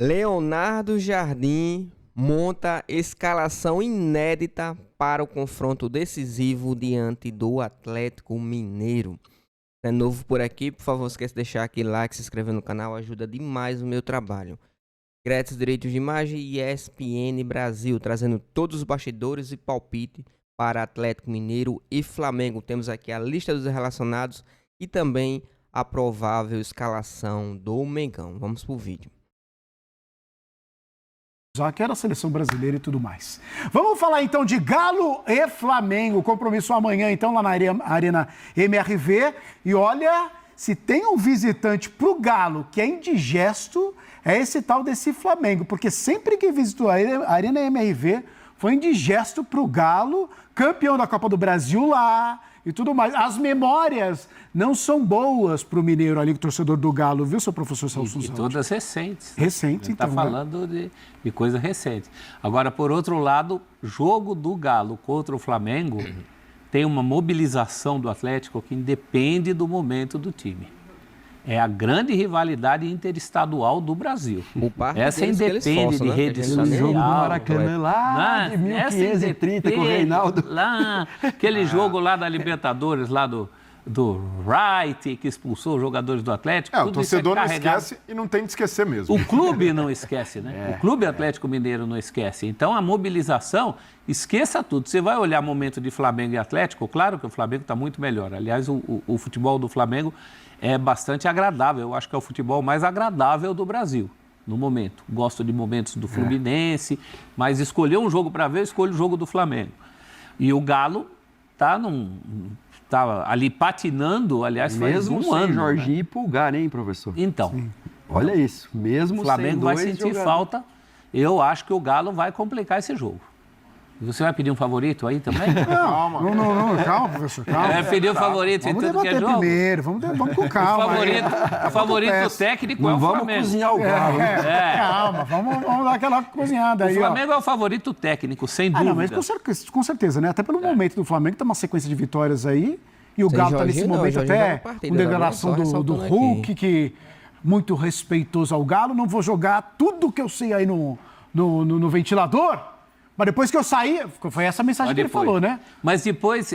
Leonardo Jardim monta escalação inédita para o confronto decisivo diante do Atlético Mineiro. É novo por aqui, por favor, não esqueça de deixar aquele like, se inscrever no canal, ajuda demais o meu trabalho. Créditos, direitos de imagem e ESPN Brasil, trazendo todos os bastidores e palpite para Atlético Mineiro e Flamengo. Temos aqui a lista dos relacionados e também a provável escalação do Mengão. Vamos pro vídeo. Já que era a seleção brasileira e tudo mais. Vamos falar então de Galo e Flamengo. Compromisso amanhã então lá na Arena MRV. E olha, se tem um visitante pro Galo que é indigesto, é esse tal desse Flamengo. Porque sempre que visitou a Arena MRV foi indigesto pro Galo, campeão da Copa do Brasil lá e tudo mais. As memórias não são boas para o mineiro ali, o torcedor do Galo, viu, seu professor Celso Zaldi? E todas recentes. Recentes, então. Está falando de coisa recente. Agora, por outro lado, jogo do Galo contra o Flamengo tem uma mobilização do Atlético que independe do momento do time. É a grande rivalidade interestadual do Brasil. Essa independe de rede social. O jogo do Maracanã lá de 1530 com o Reinaldo. Lá, aquele jogo lá da Libertadores, lá do Wright, que expulsou os jogadores do Atlético. O torcedor não esquece e não tem de esquecer mesmo. O clube não esquece, né? O clube Atlético Mineiro não esquece. Então, a mobilização, esqueça tudo. Você vai olhar momento de Flamengo e Atlético, claro que o Flamengo está muito melhor. Aliás, o futebol do Flamengo é bastante agradável. Eu acho que é o futebol mais agradável do Brasil, no momento. Gosto de momentos do Fluminense, mas escolher um jogo para ver, eu escolho o jogo do Flamengo. E o Galo está ali patinando, aliás, faz um ano. Mesmo sem Jorginho e Pulgar, hein, professor? Então. Sim. Olha isso, mesmo o Flamengo sem vai dois sentir jogadores. falta. Eu acho que o Galo vai complicar esse jogo. Você vai pedir um favorito aí também? Calma, professor, calma. Vai pedir um favorito em Vamos tudo que é debater jogo? primeiro, vamos com calma. O favorito técnico é o Vamos Flamengo. cozinhar o Galo. Calma, vamos dar aquela cozinhada aí. O Flamengo é o favorito técnico, sem dúvida. Não, mas com certeza, né? Até pelo momento do Flamengo, tem uma sequência de vitórias aí. E o Galo está nesse momento até com declaração do Hulk, que muito respeitoso ao Galo. Não vou jogar tudo que eu sei aí no ventilador. Mas depois que eu saí, foi essa mensagem que ele falou, né? Mas depois,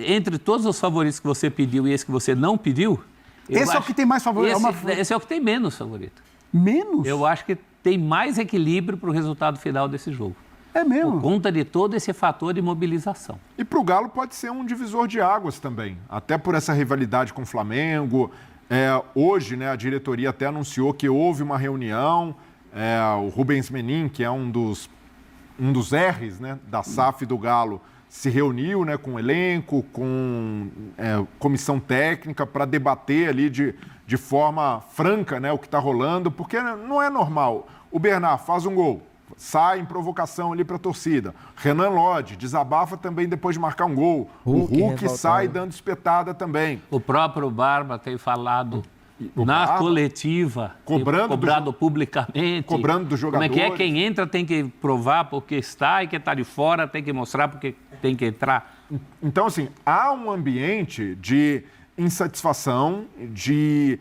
entre todos os favoritos que você pediu e esse que você não pediu... Esse é o que tem mais favorito? Esse é o que tem menos favorito. Menos? Eu acho que tem mais equilíbrio para o resultado final desse jogo. É mesmo? Por conta de todo esse fator de mobilização. E para o Galo pode ser um divisor de águas também, até por essa rivalidade com o Flamengo. Hoje, né, a diretoria até anunciou que houve uma reunião, o Rubens Menin, que é um dos R's, né, da SAF do Galo, se reuniu, né, com o elenco, com comissão técnica, para debater ali de forma franca, né, o que está rolando, porque não é normal. O Bernard faz um gol, sai em provocação ali para a torcida. Renan Lodge desabafa também depois de marcar um gol. O Hulk sai dando espetada também. O próprio Barba tem falado na coletiva, cobrado publicamente. Cobrando dos jogadores. Como é que é? Quem entra tem que provar porque está e quem está de fora tem que mostrar porque tem que entrar. Então, assim, há um ambiente de insatisfação, de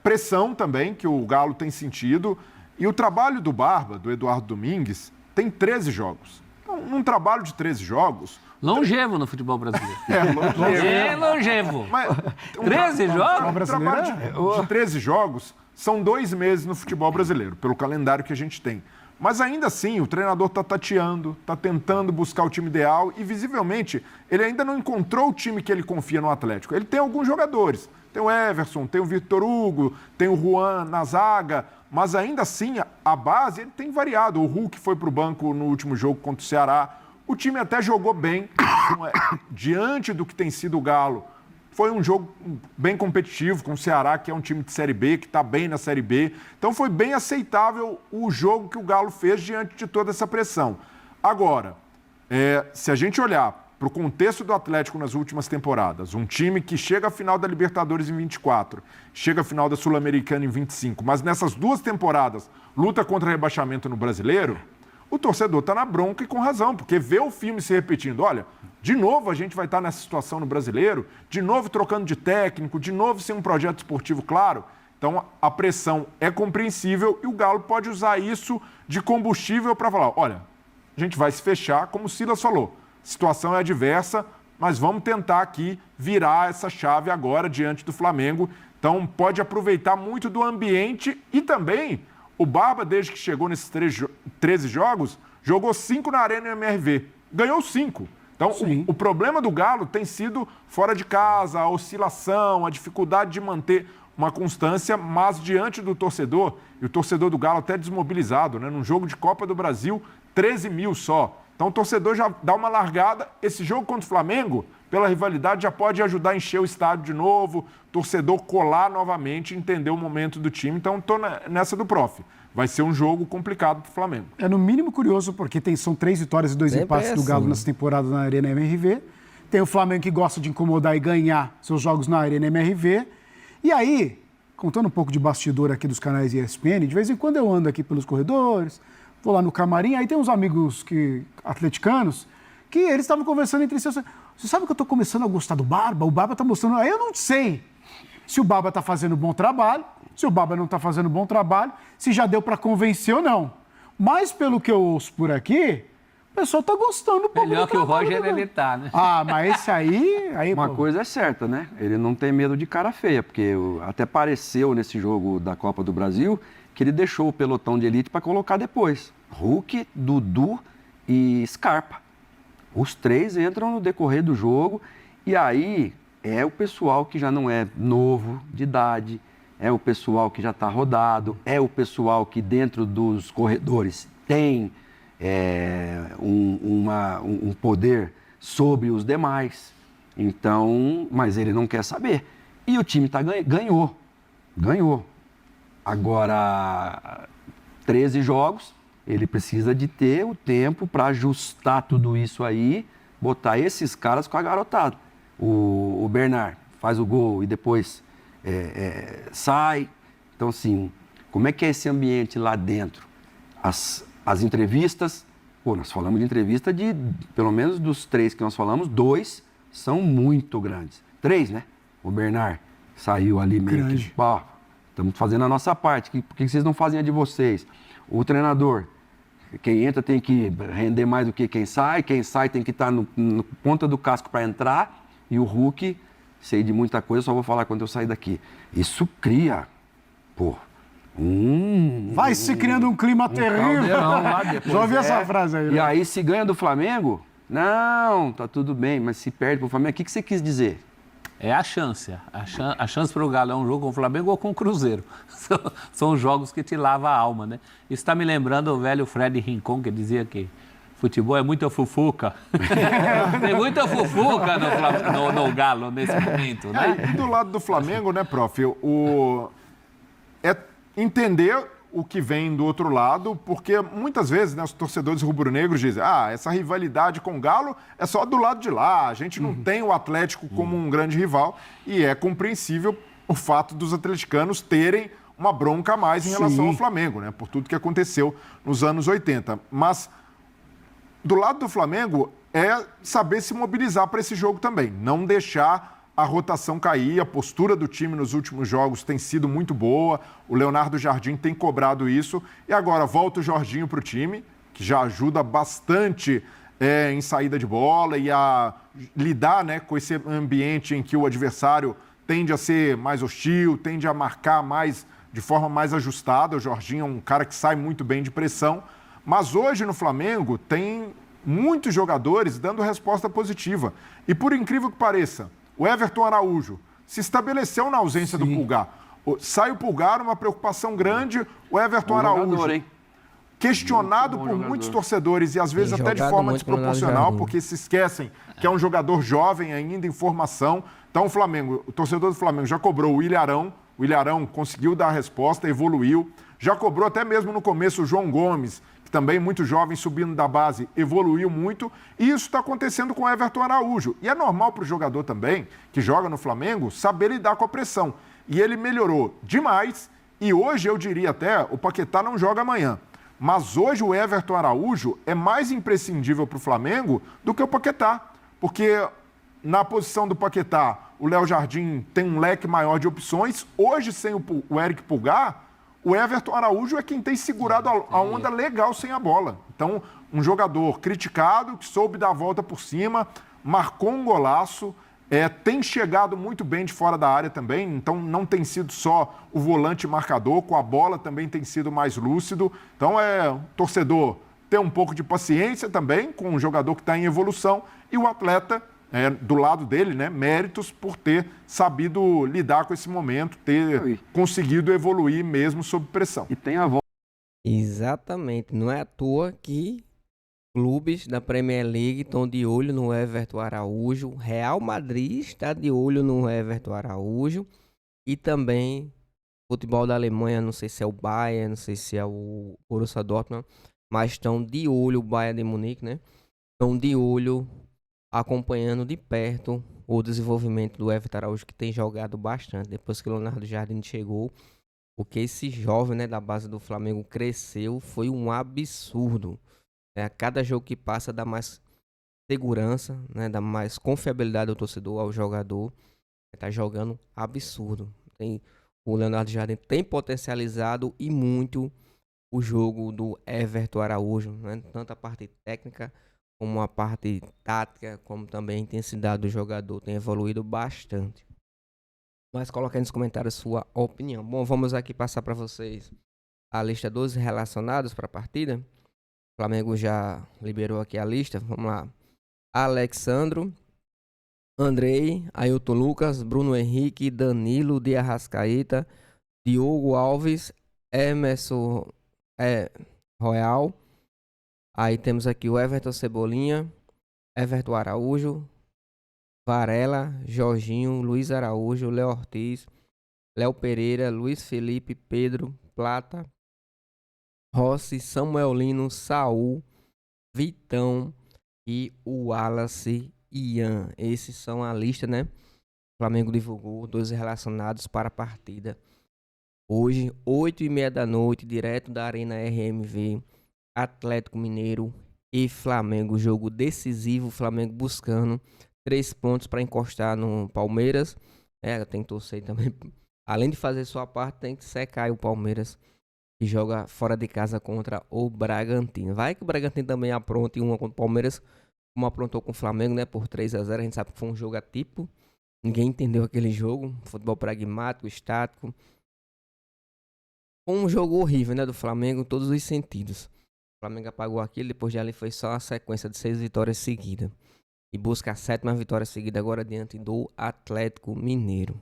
pressão também que o Galo tem sentido. E o trabalho do Barba, do Eduardo Domingues, tem 13 jogos. Então, num trabalho de 13 jogos... Longevo no futebol brasileiro. Longevo. Mas, 13 jogos? Um trabalho de 13 jogos são 2 meses no futebol brasileiro, pelo calendário que a gente tem. Mas ainda assim, o treinador está tateando, está tentando buscar o time ideal e, visivelmente, ele ainda não encontrou o time que ele confia no Atlético. Ele tem alguns jogadores. Tem o Everson, tem o Vitor Hugo, tem o Juan na zaga, mas ainda assim, a base ele tem variado. O Hulk foi para o banco no último jogo contra o Ceará. O time até jogou bem, diante do que tem sido o Galo. Foi um jogo bem competitivo com o Ceará, que é um time de Série B, que está bem na Série B. Então foi bem aceitável o jogo que o Galo fez diante de toda essa pressão. Agora, se a gente olhar para o contexto do Atlético nas últimas temporadas, um time que chega à final da Libertadores em 24, chega à final da Sul-Americana em 25, mas nessas 2 temporadas luta contra rebaixamento no Brasileiro... O torcedor está na bronca e com razão, porque vê o filme se repetindo. Olha, de novo a gente vai estar nessa situação no Brasileiro, de novo trocando de técnico, de novo sem um projeto esportivo claro. Então, a pressão é compreensível e o Galo pode usar isso de combustível para falar, olha, a gente vai se fechar, como o Silas falou, a situação é adversa, mas vamos tentar aqui virar essa chave agora diante do Flamengo. Então, pode aproveitar muito do ambiente e também o Barba, desde que chegou nesses 13 jogos, jogou 5 na Arena MRV, ganhou 5. Então, o problema do Galo tem sido fora de casa, a oscilação, a dificuldade de manter uma constância, mas diante do torcedor, e o torcedor do Galo até desmobilizado, né? Num jogo de Copa do Brasil, 13 mil só. Então o torcedor já dá uma largada. Esse jogo contra o Flamengo, pela rivalidade, já pode ajudar a encher o estádio de novo, torcedor colar novamente, entender o momento do time. Então estou nessa do Prof. Vai ser um jogo complicado para o Flamengo. É no mínimo curioso, porque são 3 vitórias e 2 empates do Galo nessa temporada na Arena MRV. Tem o Flamengo que gosta de incomodar e ganhar seus jogos na Arena MRV. E aí, contando um pouco de bastidor aqui dos canais ESPN, de vez em quando eu ando aqui pelos corredores, vou lá no camarim, aí tem uns amigos atleticanos que eles estavam conversando entre si. Você sabe que eu estou começando a gostar do Barba? O Barba está mostrando... Aí eu não sei se o Barba está fazendo bom trabalho, se o Barba não está fazendo bom trabalho, se já deu para convencer ou não. Mas pelo que eu ouço por aqui, o pessoal está gostando. Melhor que o Roger ele tá, né? Ah, mas esse aí Uma coisa é certa, né? Ele não tem medo de cara feia, porque até pareceu nesse jogo da Copa do Brasil que ele deixou o pelotão de elite para colocar depois. Hulk, Dudu e Scarpa. Os 3 entram no decorrer do jogo e aí é o pessoal que já não é novo de idade, é o pessoal que já está rodado, é o pessoal que dentro dos corredores tem um poder sobre os demais. Então, mas ele não quer saber. E o time ganhou. Agora, 13 jogos, ele precisa de ter o tempo para ajustar tudo isso aí, botar esses caras com a garotada. O Bernard faz o gol e depois sai. Então, assim, como é que é esse ambiente lá dentro? As entrevistas, nós falamos de entrevista de, pelo menos dos 3 que nós falamos, 2 são muito grandes. 3, né? O Bernard saiu ali meio que, estamos fazendo a nossa parte, por que vocês não fazem a de vocês? O treinador, quem entra tem que render mais do que quem sai tem que estar no ponta do casco para entrar, e o Hulk, sei de muita coisa, só vou falar quando eu sair daqui. Isso cria, vai se criando um clima terrível. Já ouvi essa frase aí. Né? E aí, se ganha do Flamengo, não, tá tudo bem, mas se perde pro Flamengo, o que você quis dizer? É a chance. A chance para o Galo é um jogo com o Flamengo ou com o Cruzeiro. São jogos que te lavam a alma, né? Isso está me lembrando o velho Fred Rincon, que dizia que futebol é muita fufuca. Tem muita fufuca no Galo nesse momento, né? E do lado do Flamengo, né, Prof? É entender o que vem do outro lado, porque muitas vezes, né, os torcedores rubro-negros dizem essa rivalidade com o Galo é só do lado de lá, a gente não tem o Atlético como um grande rival, e é compreensível o fato dos atleticanos terem uma bronca a mais em relação ao Flamengo, né, por tudo que aconteceu nos anos 80. Mas do lado do Flamengo é saber se mobilizar para esse jogo também, não deixar a rotação cair, a postura do time nos últimos jogos tem sido muito boa, o Leonardo Jardim tem cobrado isso, e agora volta o Jorginho para o time, que já ajuda bastante em saída de bola e a lidar, né, com esse ambiente em que o adversário tende a ser mais hostil, tende a marcar mais de forma mais ajustada. O Jorginho é um cara que sai muito bem de pressão, mas hoje no Flamengo tem muitos jogadores dando resposta positiva, e por incrível que pareça, o Everton Araújo se estabeleceu na ausência do Pulgar. Sai o Pulgar, uma preocupação grande. O Everton Araújo, questionado por muitos torcedores e às vezes até de forma desproporcional, porque se esquecem que é um jogador jovem ainda em formação. Então o torcedor do Flamengo já cobrou o Ilharão. O Ilharão conseguiu dar a resposta, evoluiu. Já cobrou até mesmo no começo o João Gomes, que também muito jovem, subindo da base, evoluiu muito. E isso está acontecendo com o Everton Araújo. E é normal para o jogador também, que joga no Flamengo, saber lidar com a pressão. E ele melhorou demais. E hoje, eu diria até, o Paquetá não joga amanhã. Mas hoje o Everton Araújo é mais imprescindível para o Flamengo do que o Paquetá. Porque na posição do Paquetá, o Léo Jardim tem um leque maior de opções. Hoje, sem o Eric Pulgar, o Everton Araújo é quem tem segurado a onda legal sem a bola. Então, um jogador criticado, que soube dar a volta por cima, marcou um golaço, tem chegado muito bem de fora da área também, então não tem sido só o volante marcador, com a bola também tem sido mais lúcido. Então, o torcedor ter um pouco de paciência também com um jogador que está em evolução e o atleta do lado dele, né, méritos por ter sabido lidar com esse momento, ter conseguido evoluir mesmo sob pressão. E tem a volta. Exatamente. Não é à toa que clubes da Premier League estão de olho no Everton Araújo. Real Madrid está de olho no Everton Araújo. E também futebol da Alemanha, não sei se é o Bayern, não sei se é o Borussia Dortmund, mas estão de olho, o Bayern de Munique, né? Estão de olho, acompanhando de perto o desenvolvimento do Everton Araújo, que tem jogado bastante. Depois que o Leonardo Jardim chegou, o que esse jovem, né, da base do Flamengo cresceu foi um absurdo. A cada jogo que passa dá mais segurança, né, dá mais confiabilidade ao torcedor, ao jogador. Tá jogando absurdo. O Leonardo Jardim tem potencializado e muito o jogo do Everton Araújo, né? Tanto a parte técnica como a parte tática, como também a intensidade do jogador tem evoluído bastante. Mas coloque aí nos comentários sua opinião. Bom, vamos aqui passar para vocês a lista dos relacionados para a partida. O Flamengo já liberou aqui a lista. Vamos lá. Alexandro, Andrei, Ailton Lucas, Bruno Henrique, Danilo, de Arrascaeta, Diogo Alves, Emerson Royal. Aí temos aqui o Everton Cebolinha, Everton Araújo, Varela, Jorginho, Luiz Araújo, Léo Ortiz, Léo Pereira, Luiz Felipe, Pedro, Plata, Rossi, Samuel Lino, Saul, Vitão e o Wallace Ian. Esses são a lista, né? O Flamengo divulgou 12 relacionados para a partida. Hoje, 8h30 da noite, direto da Arena RMV, Atlético Mineiro e Flamengo. Jogo decisivo, Flamengo buscando 3 pontos para encostar no Palmeiras. Tem que torcer também. Além de fazer sua parte, tem que secar o Palmeiras, que joga fora de casa contra o Bragantino. Vai que o Bragantino também apronte uma contra o Palmeiras, como aprontou com o Flamengo, né? Por 3-0. A gente sabe que foi um jogo atípico. Ninguém entendeu aquele jogo. Futebol pragmático, estático. Foi um jogo horrível, né? Do Flamengo em todos os sentidos. O Flamengo apagou aquilo, depois de ali foi só uma sequência de 6 vitórias seguidas. E busca a 7ª vitória seguida agora diante do Atlético Mineiro.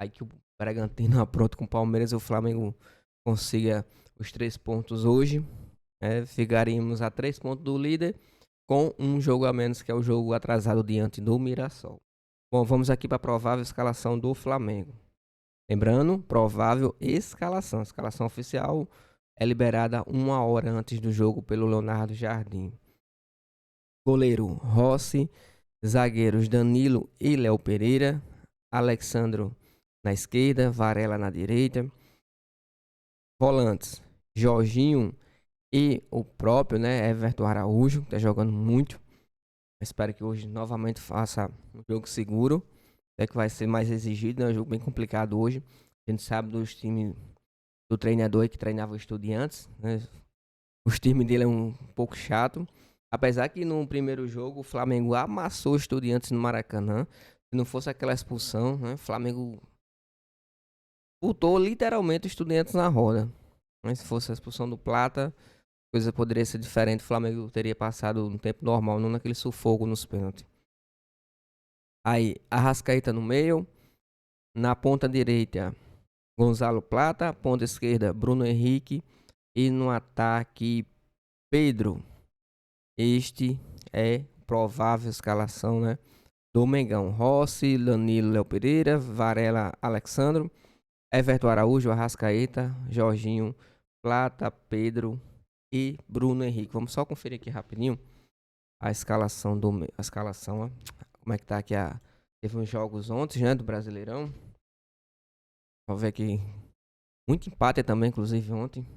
Aí que o Bragantino apronta com o Palmeiras e o Flamengo consiga os 3 pontos hoje. Ficaríamos a 3 pontos do líder, com um jogo a menos, que é o jogo atrasado diante do Mirassol. Bom, vamos aqui para a provável escalação do Flamengo. Lembrando, provável escalação. A escalação oficial é liberada 1 hora antes do jogo pelo Leonardo Jardim. Goleiro Rossi, zagueiros Danilo e Léo Pereira, Alexandro na esquerda, Varela na direita, volantes Jorginho e o próprio, né, Everton Araújo, que está jogando muito. Espero que hoje novamente faça um jogo seguro, que vai ser mais exigido, né? Um jogo bem complicado hoje. A gente sabe dos times do treinador que treinava os Estudiantes, né? Os times dele é um pouco chato. Apesar que no primeiro jogo o Flamengo amassou os Estudiantes no Maracanã. Se não fosse aquela expulsão, né, o Flamengo botou literalmente os Estudiantes na roda. Mas se fosse a expulsão do Plata, a coisa poderia ser diferente. O Flamengo teria passado no tempo normal, não naquele sufoco nos pênaltis. Aí, Arrascaeta no meio. Na ponta direita, Gonzalo Plata. Ponta esquerda, Bruno Henrique. E no ataque, Pedro. Este é provável escalação, né, do Mengão. Rossi, Danilo, Léo Pereira, Varela, Alexandro, Everton Araújo, Arrascaeta, Jorginho, Plata, Pedro e Bruno Henrique. Vamos só conferir aqui rapidinho a escalação ó. Como é que tá aqui teve uns jogos ontem, né, do Brasileirão. Vamos ver aqui. Muito empate também, inclusive, ontem.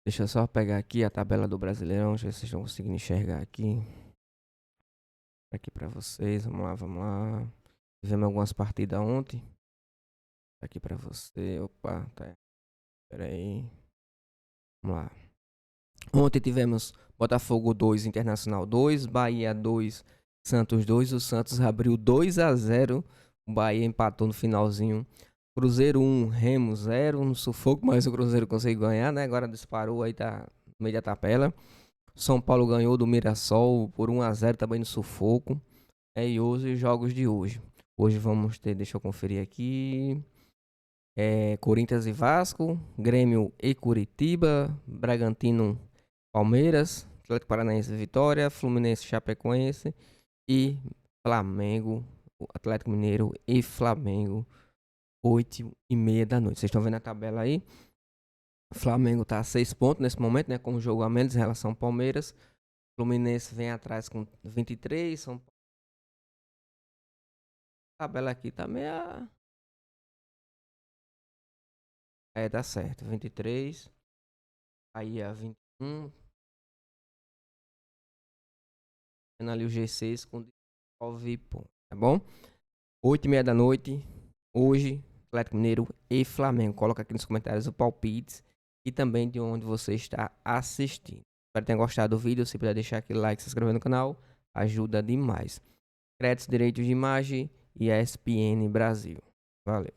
Deixa eu só pegar aqui a tabela do Brasileirão. Deixa eu ver se vocês estão conseguindo enxergar aqui. Aqui pra vocês. Vamos lá. Tivemos algumas partidas ontem. Tá aqui pra você. Opa, tá. Pera aí. Vamos lá. Ontem tivemos Botafogo 2, Internacional 2, Bahia 2, Santos 2. O Santos abriu 2-0. O Bahia empatou no finalzinho. Cruzeiro 1, Remo 0 no sufoco, mas o Cruzeiro conseguiu ganhar, né? Agora disparou aí, tá no meio da tabela. São Paulo ganhou do Mirassol por 1-0 também no sufoco. E hoje os jogos de hoje. Hoje vamos ter, deixa eu conferir aqui. Corinthians e Vasco, Grêmio e Curitiba, Bragantino, Palmeiras, Atlético Paranaense e Vitória, Fluminense, Chapecoense e Flamengo, Atlético Mineiro e Flamengo, 8h30 da noite. Vocês estão vendo a tabela aí? O Flamengo tá a 6 pontos nesse momento, né? Com um jogo a menos em relação ao Palmeiras. Fluminense vem atrás com 23. São... A tabela aqui tá meia... tá certo. 23. Aí a 21. Tendo ali o G6 com 19 pontos, tá bom? 8h30 da noite. Hoje, Atlético Mineiro e Flamengo. Coloca aqui nos comentários o palpite e também de onde você está assistindo. Espero que tenha gostado do vídeo. Se puder deixar aquele like e se inscrever no canal, ajuda demais. Créditos, direitos de imagem e ESPN Brasil. Valeu.